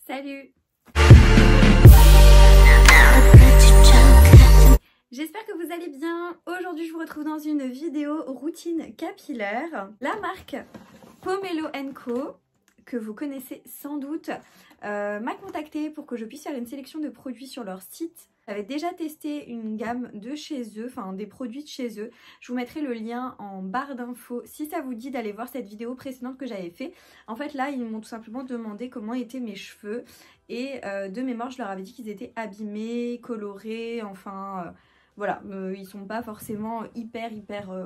Salut! J'espère que vous allez bien. Aujourd'hui je vous retrouve dans une vidéo routine capillaire. La marque Pomelo & Co, que vous connaissez sans doute, m'a contactée pour que je puisse faire une sélection de produits sur leur site. J'avais déjà testé une gamme de chez eux, enfin des produits de chez eux. Je vous mettrai le lien en barre d'infos si ça vous dit d'aller voir cette vidéo précédente que j'avais fait. En fait là ils m'ont tout simplement demandé comment étaient mes cheveux et de mémoire je leur avais dit qu'ils étaient abîmés, colorés, enfin... Voilà, ils sont pas forcément hyper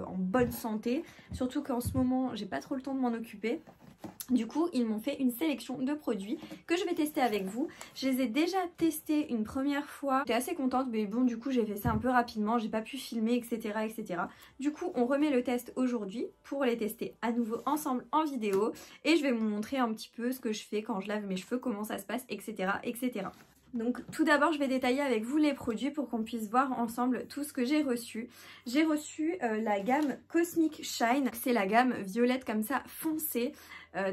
en bonne santé. Surtout qu'en ce moment, j'ai pas trop le temps de m'en occuper. Du coup, ils m'ont fait une sélection de produits que je vais tester avec vous. Je les ai déjà testés une première fois. J'étais assez contente, mais bon, du coup, j'ai fait ça un peu rapidement. J'ai pas pu filmer, etc. Du coup, on remet le test aujourd'hui pour les tester à nouveau ensemble en vidéo. Et je vais vous montrer un petit peu ce que je fais quand je lave mes cheveux, comment ça se passe, etc. Donc tout d'abord je vais détailler avec vous les produits pour qu'on puisse voir ensemble tout ce que j'ai reçu. J'ai reçu la gamme Cosmic Shine, c'est la gamme violette comme ça foncée.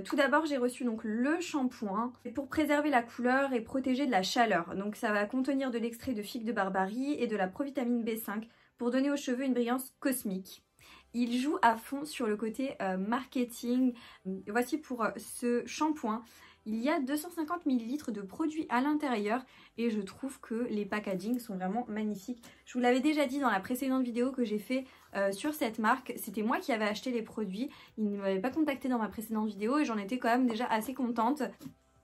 Tout d'abord j'ai reçu donc le shampoing pour préserver la couleur et protéger de la chaleur. Donc ça va contenir de l'extrait de figue de Barbarie et de la provitamine B5 pour donner aux cheveux une brillance cosmique. Il joue à fond sur le côté marketing. Voici pour ce shampoing. Il y a 250 ml de produits à l'intérieur et je trouve que les packagings sont vraiment magnifiques. Je vous l'avais déjà dit dans la précédente vidéo que j'ai fait sur cette marque. C'était moi qui avais acheté les produits. Ils ne m'avaient pas contacté dans ma précédente vidéo et j'en étais quand même déjà assez contente.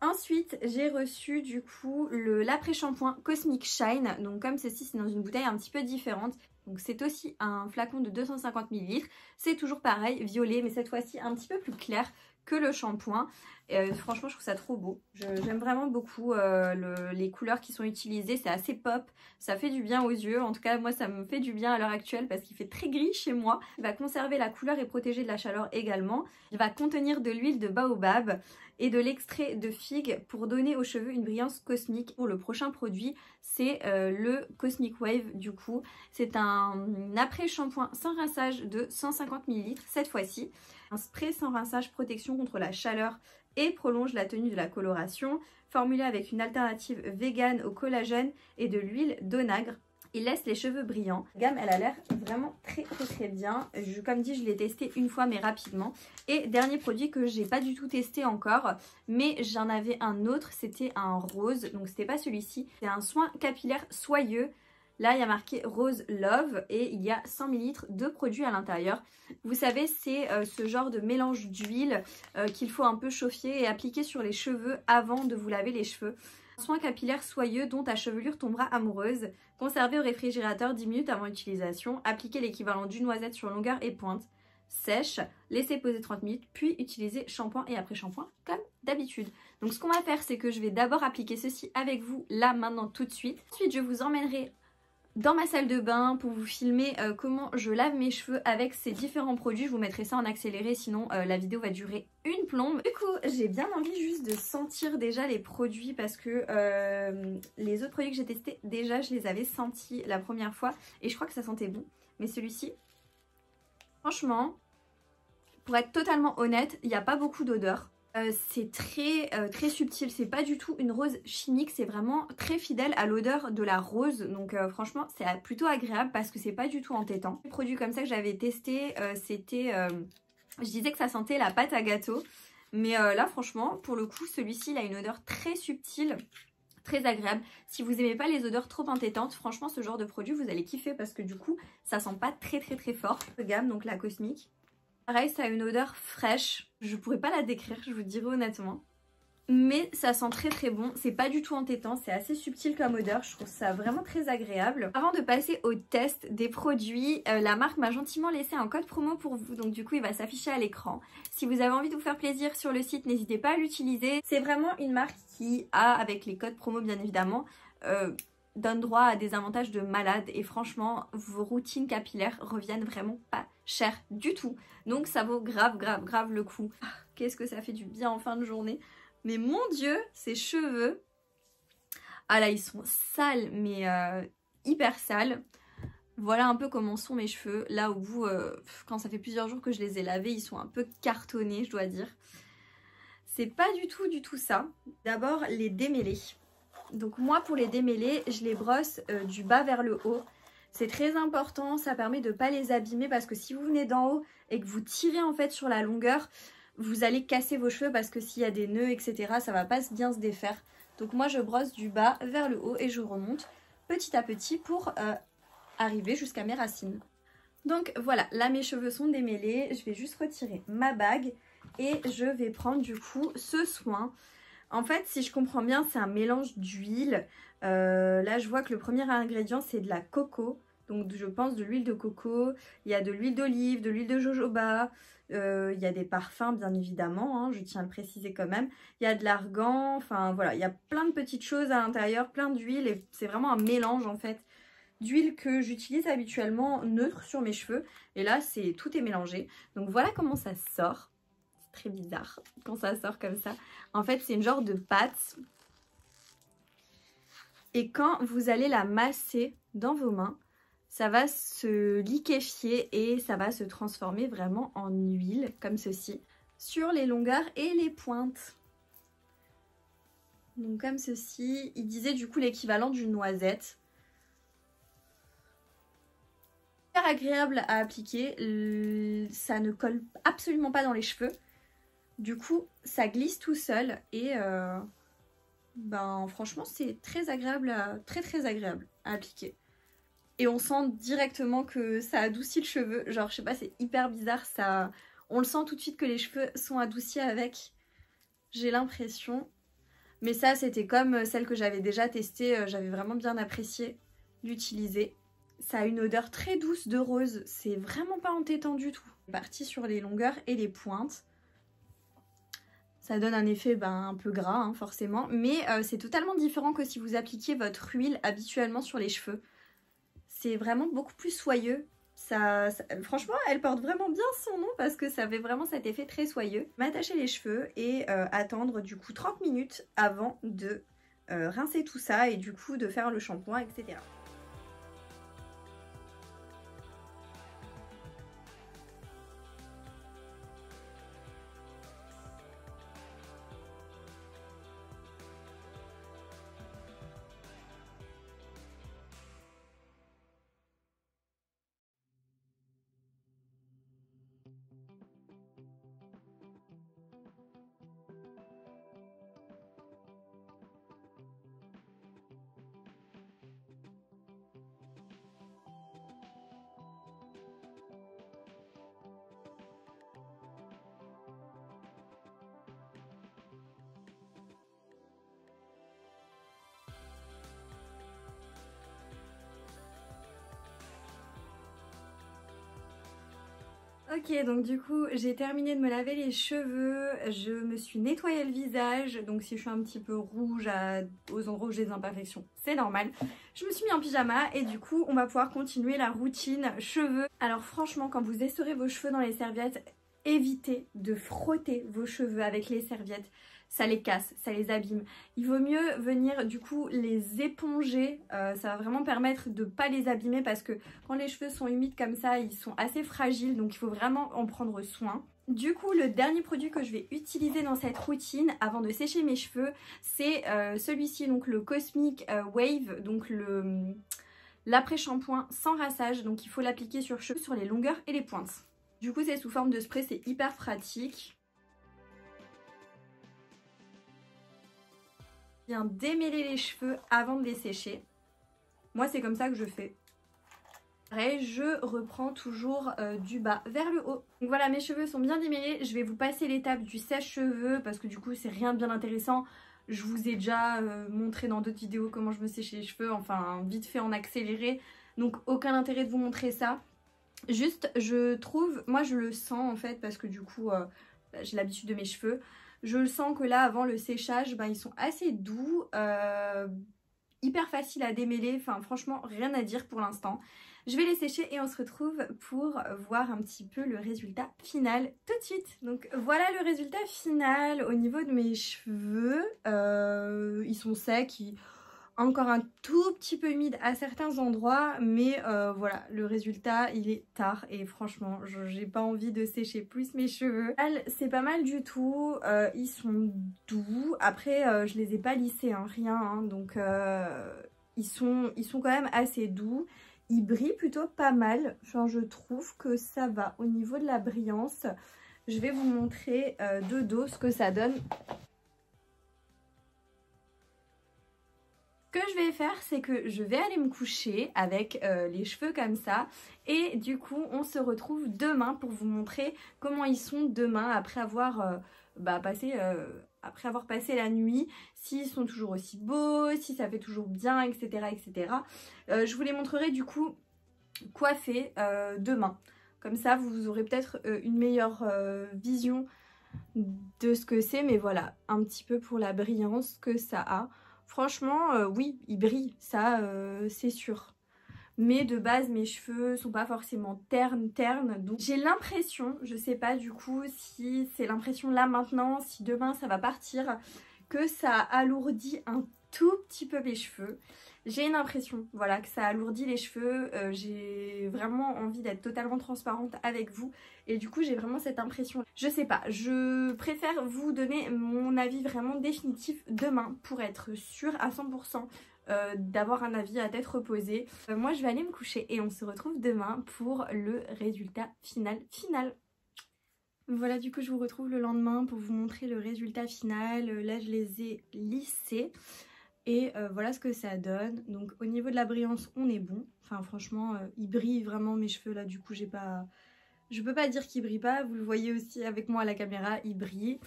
Ensuite, j'ai reçu du coup l'après-shampoing Cosmic Shine. Donc comme ceci, c'est dans une bouteille un petit peu différente. Donc c'est aussi un flacon de 250 ml. C'est toujours pareil, violet, mais cette fois-ci un petit peu plus clair que le shampoing. Franchement, je trouve ça trop beau. J'aime vraiment beaucoup les couleurs qui sont utilisées. C'est assez pop, ça fait du bien aux yeux. En tout cas, moi, ça me fait du bien à l'heure actuelle parce qu'il fait très gris chez moi. Il va conserver la couleur et protéger de la chaleur également. Il va contenir de l'huile de baobab et de l'extrait de figue pour donner aux cheveux une brillance cosmique. Pour le prochain produit, c'est le Cosmic Wave du coup. C'est un après-shampoing sans rinçage de 150 ml cette fois-ci. Un spray sans rinçage protection contre la chaleur et prolonge la tenue de la coloration, formulé avec une alternative vegan au collagène et de l'huile d'onagre. Il laisse les cheveux brillants. La gamme, elle a l'air vraiment très bien. Comme dit, je l'ai testé une fois mais rapidement. Et dernier produit que j'ai pas du tout testé encore, mais j'en avais un autre, c'était un rose. Donc c'était pas celui-ci. C'est un soin capillaire soyeux. Là, il y a marqué Rose Love et il y a 100 ml de produits à l'intérieur. Vous savez, c'est ce genre de mélange d'huile qu'il faut un peu chauffer et appliquer sur les cheveux avant de vous laver les cheveux. Un soin capillaire soyeux dont ta chevelure tombera amoureuse. Conservé au réfrigérateur 10 minutes avant utilisation. Appliquez l'équivalent d'une noisette sur longueur et pointe. Sèche, laissez poser 30 minutes, puis utilisez shampoing et après-shampoing comme d'habitude. Donc ce qu'on va faire, c'est que je vais d'abord appliquer ceci avec vous là, maintenant, tout de suite. Ensuite, je vous emmènerai dans ma salle de bain pour vous filmer comment je lave mes cheveux avec ces différents produits. Je vous mettrai ça en accéléré, sinon la vidéo va durer une plombe. Du coup, j'ai bien envie juste de sentir déjà les produits parce que les autres produits que j'ai testés, déjà je les avais sentis la première fois et je crois que ça sentait bon. Mais celui-ci, franchement, pour être totalement honnête, il n'y a pas beaucoup d'odeur. C'est très subtil, c'est pas du tout une rose chimique, c'est vraiment très fidèle à l'odeur de la rose. Donc franchement c'est plutôt agréable parce que c'est pas du tout entêtant. Les produits comme ça que j'avais testé, c'était, je disais que ça sentait la pâte à gâteau. Mais là franchement pour le coup celui-ci il a une odeur très subtile, très agréable. Si vous aimez pas les odeurs trop entêtantes, franchement ce genre de produit vous allez kiffer parce que du coup ça sent pas très fort. Gamme donc la Cosmic. Pareil, ça a une odeur fraîche. Je pourrais pas la décrire, je vous dirai honnêtement. Mais ça sent très bon. C'est pas du tout entêtant, c'est assez subtil comme odeur. Je trouve ça vraiment très agréable. Avant de passer au test des produits, la marque m'a gentiment laissé un code promo pour vous. Donc du coup, il va s'afficher à l'écran. Si vous avez envie de vous faire plaisir sur le site, n'hésitez pas à l'utiliser. C'est vraiment une marque qui a, avec les codes promo bien évidemment, donne droit à des avantages de malade et franchement vos routines capillaires reviennent vraiment pas cher du tout, donc ça vaut grave le coup. Qu'est-ce que ça fait du bien en fin de journée, mais mon dieu ces cheveux, ah là ils sont sales mais hyper sales. Voilà un peu comment sont mes cheveux là au bout, quand ça fait plusieurs jours que je les ai lavés, ils sont un peu cartonnés je dois dire. c'est pas du tout ça. D'abord les démêlés. Donc moi pour les démêlés, je les brosse du bas vers le haut. C'est très important, ça permet de ne pas les abîmer parce que si vous venez d'en haut et que vous tirez en fait sur la longueur, vous allez casser vos cheveux parce que s'il y a des nœuds etc. ça va pas bien se défaire. Donc moi je brosse du bas vers le haut et je remonte petit à petit pour arriver jusqu'à mes racines. Donc voilà, là mes cheveux sont démêlés, je vais juste retirer ma bague et je vais prendre du coup ce soin. En fait, si je comprends bien, c'est un mélange d'huile. Là, je vois que le premier ingrédient, c'est de la coco. Donc, je pense de l'huile de coco. Il y a de l'huile d'olive, de l'huile de jojoba. Il y a des parfums, bien évidemment. Hein, je tiens à le préciser quand même. Il y a de l'argan. Enfin, voilà. Il y a plein de petites choses à l'intérieur, plein d'huile. Et c'est vraiment un mélange, en fait, d'huile que j'utilise habituellement neutre sur mes cheveux. Et là, tout est mélangé. Donc, voilà comment ça sort. Très bizarre quand ça sort comme ça. En fait, c'est une genre de pâte. Et quand vous allez la masser dans vos mains, ça va se liquéfier et ça va se transformer vraiment en huile, comme ceci, sur les longueurs et les pointes. Donc comme ceci, il disait du coup l'équivalent d'une noisette. Super agréable à appliquer, ça ne colle absolument pas dans les cheveux. Du coup, ça glisse tout seul et franchement, c'est très agréable, très agréable à appliquer. Et on sent directement que ça adoucit le cheveu. Genre, je sais pas, c'est hyper bizarre. On le sent tout de suite que les cheveux sont adoucis avec. J'ai l'impression. Mais ça, c'était comme celle que j'avais déjà testée. J'avais vraiment bien apprécié l'utiliser. Ça a une odeur très douce de rose. C'est vraiment pas entêtant du tout. Parti sur les longueurs et les pointes. Ça donne un effet un peu gras, hein, forcément. Mais c'est totalement différent que si vous appliquiez votre huile habituellement sur les cheveux. C'est vraiment beaucoup plus soyeux. Franchement, elle porte vraiment bien son nom parce que ça fait vraiment cet effet très soyeux. M'attacher les cheveux et attendre du coup 30 minutes avant de rincer tout ça et du coup de faire le shampoing, etc. Ok, donc du coup j'ai terminé de me laver les cheveux, je me suis nettoyé le visage, donc si je suis un petit peu rouge aux endroits où j'ai des imperfections, c'est normal. Je me suis mis en pyjama et du coup on va pouvoir continuer la routine cheveux. Alors franchement, quand vous essorez vos cheveux dans les serviettes, évitez de frotter vos cheveux avec les serviettes. Ça les casse, ça les abîme. Il vaut mieux venir du coup les éponger, ça va vraiment permettre de ne pas les abîmer parce que quand les cheveux sont humides comme ça, ils sont assez fragiles, donc il faut vraiment en prendre soin. Du coup, le dernier produit que je vais utiliser dans cette routine avant de sécher mes cheveux, c'est celui-ci, donc le Cosmic Wave, donc l'après-shampoing sans rinçage, donc il faut l'appliquer sur cheveux, sur les longueurs et les pointes. Du coup, c'est sous forme de spray, c'est hyper pratique. Bien démêler les cheveux avant de les sécher. Moi c'est comme ça que je fais. Pareil, je reprends toujours du bas vers le haut. Donc voilà, mes cheveux sont bien démêlés. Je vais vous passer l'étape du sèche-cheveux parce que du coup c'est rien de bien intéressant. Je vous ai déjà montré dans d'autres vidéos comment je me séchais les cheveux, enfin vite fait en accéléré. Donc aucun intérêt de vous montrer ça. Juste je trouve, moi je le sens en fait parce que du coup j'ai l'habitude de mes cheveux. Je le sens que là, avant le séchage, ils sont assez doux, hyper faciles à démêler. Enfin, franchement, rien à dire pour l'instant. Je vais les sécher et on se retrouve pour voir un petit peu le résultat final tout de suite. Donc voilà le résultat final au niveau de mes cheveux. Ils sont secs. encore un tout petit peu humide à certains endroits, mais voilà, le résultat il est tard et franchement j'ai pas envie de sécher plus mes cheveux. C'est pas mal du tout, ils sont doux, après je les ai pas lissés, hein, rien, hein, donc ils sont quand même assez doux. Ils brillent plutôt pas mal, enfin, je trouve que ça va au niveau de la brillance. Je vais vous montrer de dos ce que ça donne. Ce que je vais faire, c'est que je vais aller me coucher avec les cheveux comme ça. Et du coup, on se retrouve demain pour vous montrer comment ils sont demain après avoir après avoir passé la nuit. S'ils sont toujours aussi beaux, si ça fait toujours bien, etc. etc. Je vous les montrerai du coup coiffés demain. Comme ça, vous aurez peut-être une meilleure vision de ce que c'est. Mais voilà, un petit peu pour la brillance que ça a. Franchement, oui, il brille, ça c'est sûr. Mais de base, mes cheveux sont pas forcément ternes. Donc j'ai l'impression, je sais pas du coup si c'est l'impression là maintenant, si demain ça va partir, que ça alourdit un tout petit peu mes cheveux. J'ai une impression, voilà, que ça alourdit les cheveux. J'ai vraiment envie d'être totalement transparente avec vous. Et du coup, j'ai vraiment cette impression. Je sais pas, je préfère vous donner mon avis vraiment définitif demain pour être sûre à 100% d'avoir un avis à tête reposée. Moi, je vais aller me coucher et on se retrouve demain pour le résultat final. Voilà, du coup, je vous retrouve le lendemain pour vous montrer le résultat final. Là, je les ai lissés. Et voilà ce que ça donne. Donc au niveau de la brillance, on est bon. Enfin franchement, ils brillent vraiment mes cheveux là. Du coup, je peux pas dire qu'ils brillent pas. Vous le voyez aussi avec moi à la caméra, ils brillent.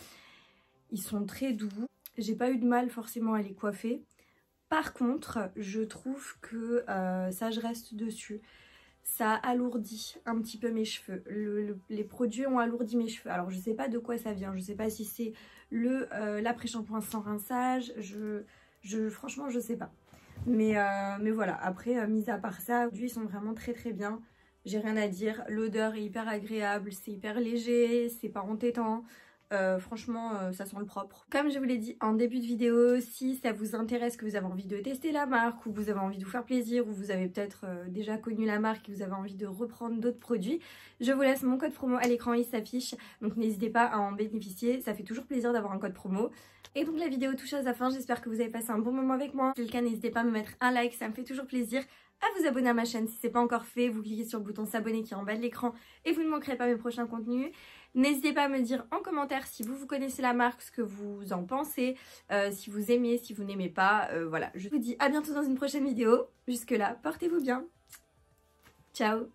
Ils sont très doux. J'ai pas eu de mal forcément à les coiffer. Par contre, je trouve que ça, je reste dessus. Ça alourdit un petit peu mes cheveux. Les produits ont alourdi mes cheveux. Alors je sais pas de quoi ça vient. Je sais pas si c'est l'après-shampoing sans rinçage. Franchement, je sais pas. Mais voilà, après, mis à part ça, ils sont vraiment très très bien. J'ai rien à dire. L'odeur est hyper agréable, c'est hyper léger, c'est pas entêtant. Franchement, ça sent le propre. Comme je vous l'ai dit en début de vidéo, si ça vous intéresse, que vous avez envie de tester la marque, ou vous avez envie de vous faire plaisir, ou vous avez peut-être déjà connu la marque et vous avez envie de reprendre d'autres produits, je vous laisse mon code promo à l'écran, il s'affiche. Donc n'hésitez pas à en bénéficier, ça fait toujours plaisir d'avoir un code promo. Et donc la vidéo touche à sa fin, j'espère que vous avez passé un bon moment avec moi. Si c'est le cas, n'hésitez pas à me mettre un like, ça me fait toujours plaisir. À vous abonner à ma chaîne si c'est pas encore fait, vous cliquez sur le bouton s'abonner qui est en bas de l'écran et vous ne manquerez pas mes prochains contenus. N'hésitez pas à me dire en commentaire si vous connaissez la marque, ce que vous en pensez, si vous aimez, si vous n'aimez pas. Voilà, je vous dis à bientôt dans une prochaine vidéo. Jusque là, portez-vous bien. Ciao.